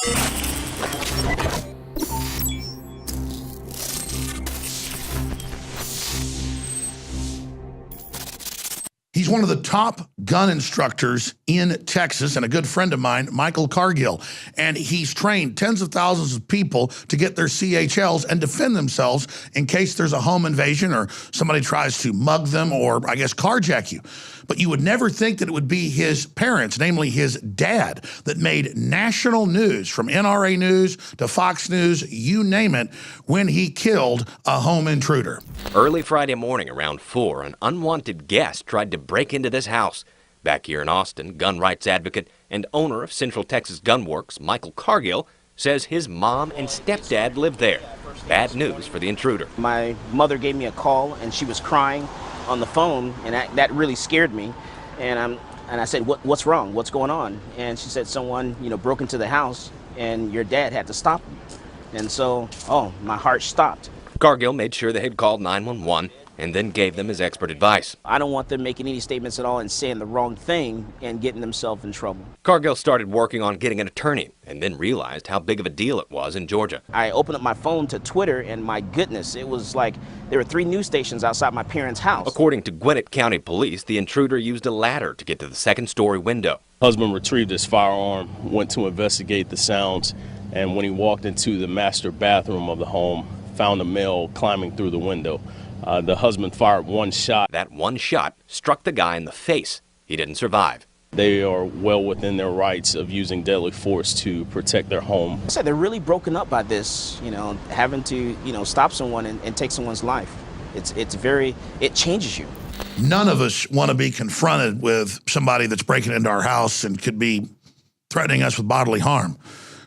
He's one of the top gun instructors in Texas and a good friend of mine, Michael Cargill. And he's trained tens of thousands of people to get their CHLs and defend themselves in case there's a home invasion or somebody tries to mug them or, I guess, carjack you. But you would never think that it would be his parents, namely his dad, that made national news, from NRA News to Fox News, you name it, when he killed a home intruder. Early Friday morning around 4, an unwanted guest tried to break into this house. Back here in Austin, gun rights advocate and owner of Central Texas Gun Works, Michael Cargill, says his mom and stepdad live there. Bad news for the intruder. My mother gave me a call and she was crying on the phone, and that really scared me. And I said, what's wrong? What's going on? And she said someone, broke into the house and your dad had to stop them. And so, my heart stopped. Cargill made sure they had called 911 and then gave them his expert advice. I don't want them making any statements at all and saying the wrong thing and getting themselves in trouble. Cargill started working on getting an attorney and then realized how big of a deal it was in Georgia. I opened up my phone to Twitter, and my goodness, it was like there were 3 news stations outside my parents' house. According to Gwinnett County Police, the intruder used a ladder to get to the second-story window. Husband retrieved his firearm, went to investigate the sounds, and when he walked into the master bathroom of the home, found a male climbing through the window. The husband fired one shot. That one shot struck the guy in the face. He didn't survive. They are well within their rights of using deadly force to protect their home. I said they're really broken up by this, having to, stop someone and take someone's life. It changes you. None of us want to be confronted with somebody that's breaking into our house and could be threatening us with bodily harm.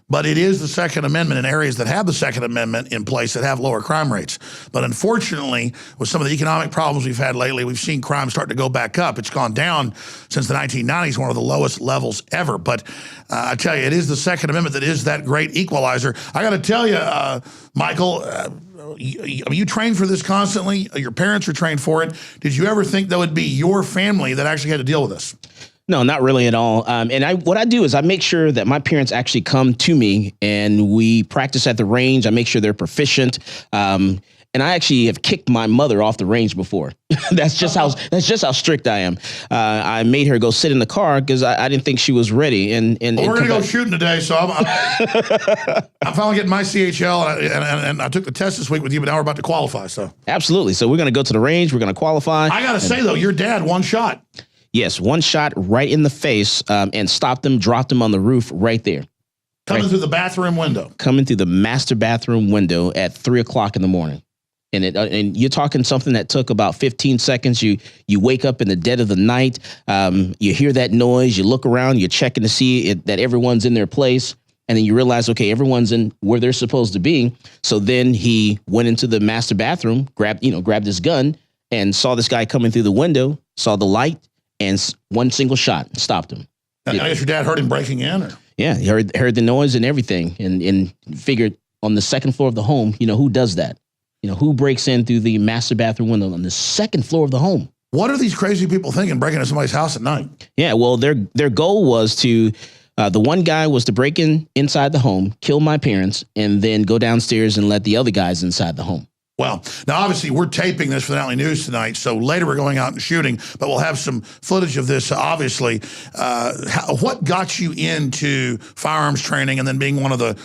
But it is the Second Amendment in areas that have the Second Amendment in place that have lower crime rates. But unfortunately, with some of the economic problems we've had lately, we've seen crime start to go back up. It's gone down since the 1990s, one of the lowest levels ever. But I tell you, it is the Second Amendment that is that great equalizer. I got to tell you, Michael, you train for this constantly. Your parents are trained for it. Did you ever think that would be your family that actually had to deal with this? No, not really at all. What I do is I make sure that my parents actually come to me and we practice at the range. I make sure they're proficient. And I actually have kicked my mother off the range before. That's just how strict I am. I made her go sit in the car because I didn't think she was ready. And we're going to go shooting today, so I'm finally getting my CHL, and I took the test this week with you, but now we're about to qualify. So absolutely. So we're going to go to the range. We're going to qualify. I got to say, though, your dad, one shot. Yes, one shot right in the face and stopped them, dropped them on the roof right there. Coming through the bathroom window. Coming through the master bathroom window at 3 o'clock in the morning. And you're talking something that took about 15 seconds. You wake up in the dead of the night. You hear that noise. You look around. You're checking to see that everyone's in their place. And then you realize, okay, everyone's in where they're supposed to be. So then he went into the master bathroom, grabbed his gun, and saw this guy coming through the window, saw the light, and one single shot stopped him. I guess your dad heard him breaking in? Or? Yeah, he heard the noise and everything and figured on the second floor of the home, who does that? Who breaks in through the master bathroom window on the second floor of the home? What are these crazy people thinking breaking into somebody's house at night? Yeah, well, their goal was to, the one guy was to break inside the home, kill my parents, and then go downstairs and let the other guys inside the home. Well, now, obviously, we're taping this for the Nightly News tonight, so later we're going out and shooting, but we'll have some footage of this, obviously. What got you into firearms training and then being one of the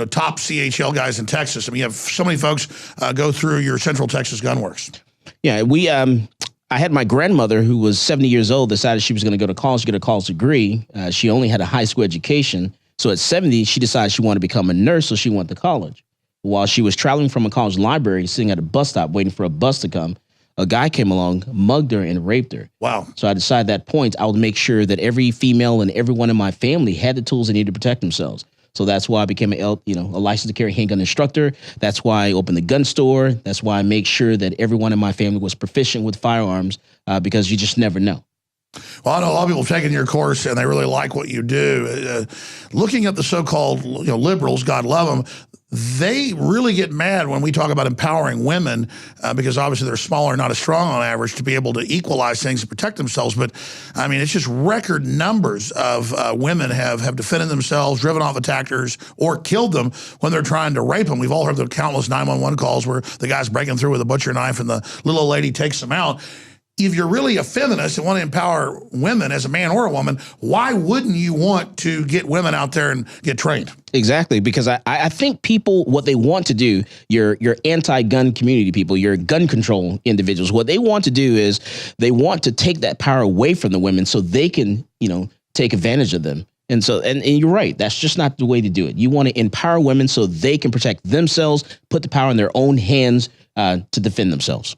top CHL guys in Texas? I mean, you have so many folks go through your Central Texas Gun Works. Yeah, I had my grandmother, who was 70 years old, decided she was going to go to college, get a college degree. She only had a high school education, so at 70, she decided she wanted to become a nurse, so she went to college. While she was traveling from a college library, sitting at a bus stop waiting for a bus to come, a guy came along, mugged her, and raped her. Wow. So I decided at that point I would make sure that every female and everyone in my family had the tools they needed to protect themselves. So that's why I became a licensed to carry handgun instructor. That's why I opened the gun store. That's why I make sure that everyone in my family was proficient with firearms because you just never know. Well, I know a lot of people have taken your course and they really like what you do. Looking at the so-called liberals, God love them, they really get mad when we talk about empowering women because obviously they're smaller, not as strong on average, to be able to equalize things and protect themselves. But I mean, it's just record numbers of women have defended themselves, driven off attackers, or killed them when they're trying to rape them. We've all heard the countless 911 calls where the guy's breaking through with a butcher knife and the little old lady takes them out. If you're really a feminist and want to empower women as a man or a woman, why wouldn't you want to get women out there and get trained? Exactly, because I think people, what they want to do, your anti-gun community people, your gun control individuals, what they want to do is they want to take that power away from the women so they can, take advantage of them. And so, and you're right, that's just not the way to do it. You want to empower women so they can protect themselves, put the power in their own hands to defend themselves.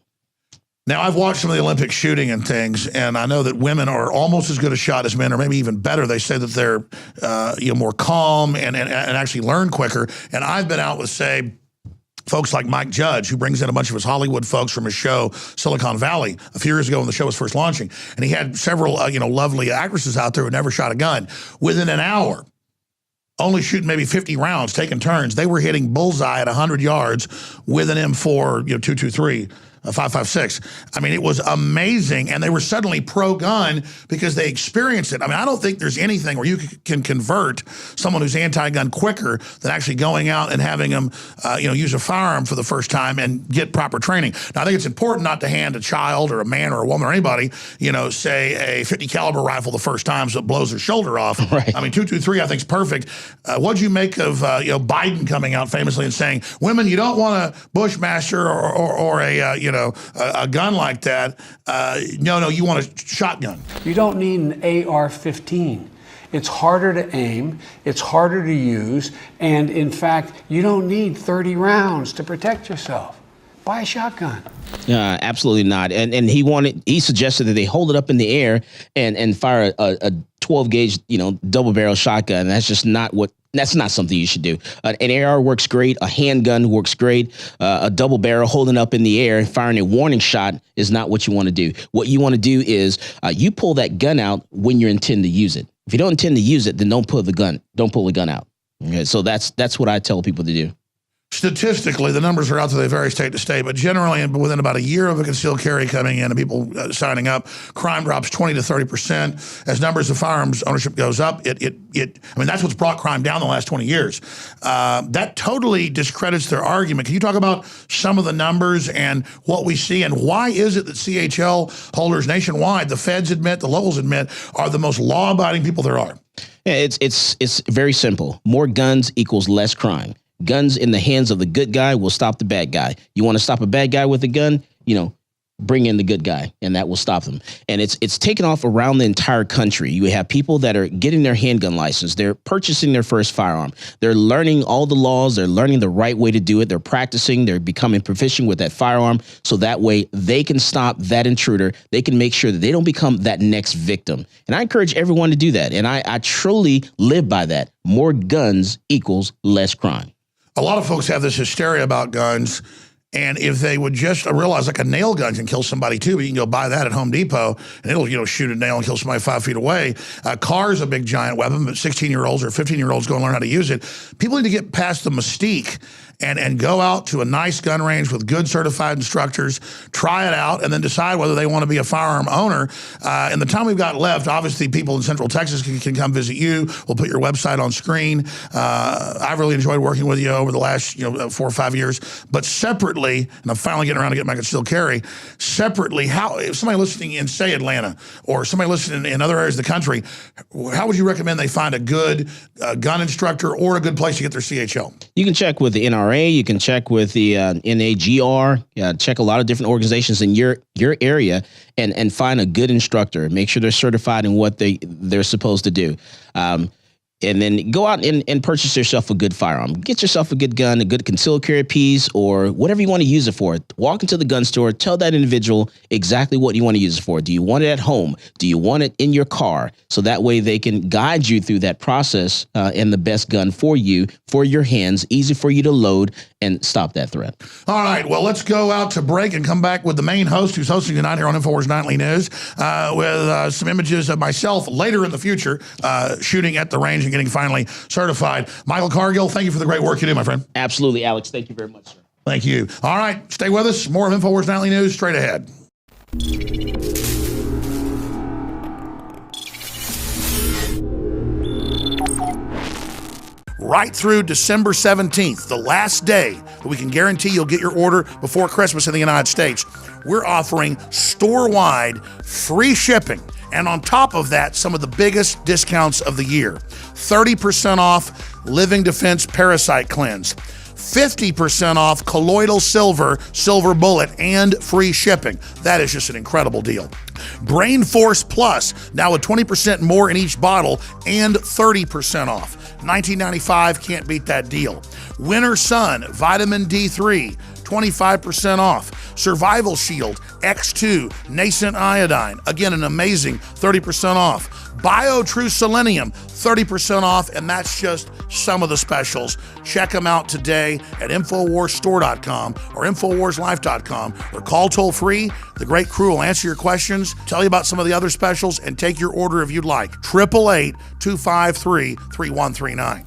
Now, I've watched some of the Olympic shooting and things, and I know that women are almost as good a shot as men, or maybe even better. They say that they're more calm and actually learn quicker. And I've been out with, say, folks like Mike Judge, who brings in a bunch of his Hollywood folks from his show, Silicon Valley, a few years ago when the show was first launching. And he had several, lovely actresses out there who never shot a gun. Within an hour, only shooting maybe 50 rounds, taking turns, they were hitting bullseye at 100 yards with an M4, 223. 5.56. I mean, it was amazing, and they were suddenly pro-gun because they experienced it. I mean, I don't think there's anything where you can convert someone who's anti-gun quicker than actually going out and having them, use a firearm for the first time and get proper training. Now, I think it's important not to hand a child or a man or a woman or anybody, say a 50 caliber rifle the first time so it blows their shoulder off. Right. I mean, 223 I think is perfect. What'd you make of Biden coming out famously and saying, women, you don't want a Bushmaster or a gun like that. No, you want a shotgun. You don't need an AR-15. It's harder to aim, it's harder to use, and in fact, you don't need 30 rounds to protect yourself. Buy a shotgun. Absolutely not. And he suggested that they hold it up in the air and fire a 12 gauge, double barrel shotgun. That's not something you should do. An AR works great. A handgun works great. A double barrel holding up in the air and firing a warning shot is not what you want to do. What you want to do is you pull that gun out when you intend to use it. If you don't intend to use it, then don't pull the gun out. Okay, so that's what I tell people to do. Statistically, the numbers are out there, they vary state to state, but generally within about a year of a concealed carry coming in and people signing up, crime drops 20 to 30%. As numbers of firearms ownership goes up, that's what's brought crime down the last 20 years. That totally discredits their argument. Can you talk about some of the numbers and what we see, and why is it that CHL holders nationwide, the feds admit, the locals admit, are the most law-abiding people there are? Yeah, it's very simple. More guns equals less crime. Guns in the hands of the good guy will stop the bad guy. You want to stop a bad guy with a gun, bring in the good guy, and that will stop them. And it's taken off around the entire country. You have people that are getting their handgun license. They're purchasing their first firearm. They're learning all the laws. They're learning the right way to do it. They're practicing. They're becoming proficient with that firearm. So that way they can stop that intruder. They can make sure that they don't become that next victim. And I encourage everyone to do that. And I truly live by that. More guns equals less crime. A lot of folks have this hysteria about guns, and if they would just realize like a nail gun can kill somebody too, but you can go buy that at Home Depot and it'll shoot a nail and kill somebody 5 feet away. A car is a big giant weapon, but 16-year-olds or 15-year-olds go and learn how to use it. People need to get past the mystique and go out to a nice gun range with good certified instructors, try it out, and then decide whether they want to be a firearm owner. In the time we've got left, obviously people in Central Texas can come visit you. We'll put your website on screen. I've really enjoyed working with you over the last 4 or 5 years. But separately, and I'm finally getting around to get my concealed carry, separately, if somebody listening in, say, Atlanta, or somebody listening in other areas of the country, how would you recommend they find a good gun instructor or a good place to get their CHL? You can check with the NRA. You can check with the NAGR. Check a lot of different organizations in your area and find a good instructor. Make sure they're certified in what they're supposed to do. And then go out and purchase yourself a good firearm. Get yourself a good gun, a good concealed carry piece, or whatever you want to use it for. Walk into the gun store, tell that individual exactly what you want to use it for. Do you want it at home? Do you want it in your car? So that way they can guide you through that process and the best gun for you, for your hands, easy for you to load and stop that threat. All right, well, let's go out to break and come back with the main host who's hosting tonight here on InfoWars Nightly News with some images of myself later in the future shooting at the range and getting finally certified. Michael Cargill, thank you for the great work you do, my friend. Absolutely, Alex. Thank you very much, sir. Thank you. All right, stay with us. More of InfoWars Nightly News straight ahead. Right through December 17th, the last day that we can guarantee you'll get your order before Christmas in the United States, we're offering store-wide free shipping. And on top of that, some of the biggest discounts of the year. 30% off Living Defense Parasite Cleanse. 50% off colloidal silver bullet, and free shipping. That is just an incredible deal. Brain Force Plus, now with 20% more in each bottle and 30% off. $19.95, can't beat that deal. Winter Sun, Vitamin D3, 25% off. Survival Shield, X2, Nascent Iodine, again, an amazing 30% off. BioTrue Selenium, 30% off, and that's just some of the specials. Check them out today at InfoWarsStore.com or InfoWarsLife.com, or call toll free. The great crew will answer your questions, tell you about some of the other specials, and take your order if you'd like. 888-253-3139.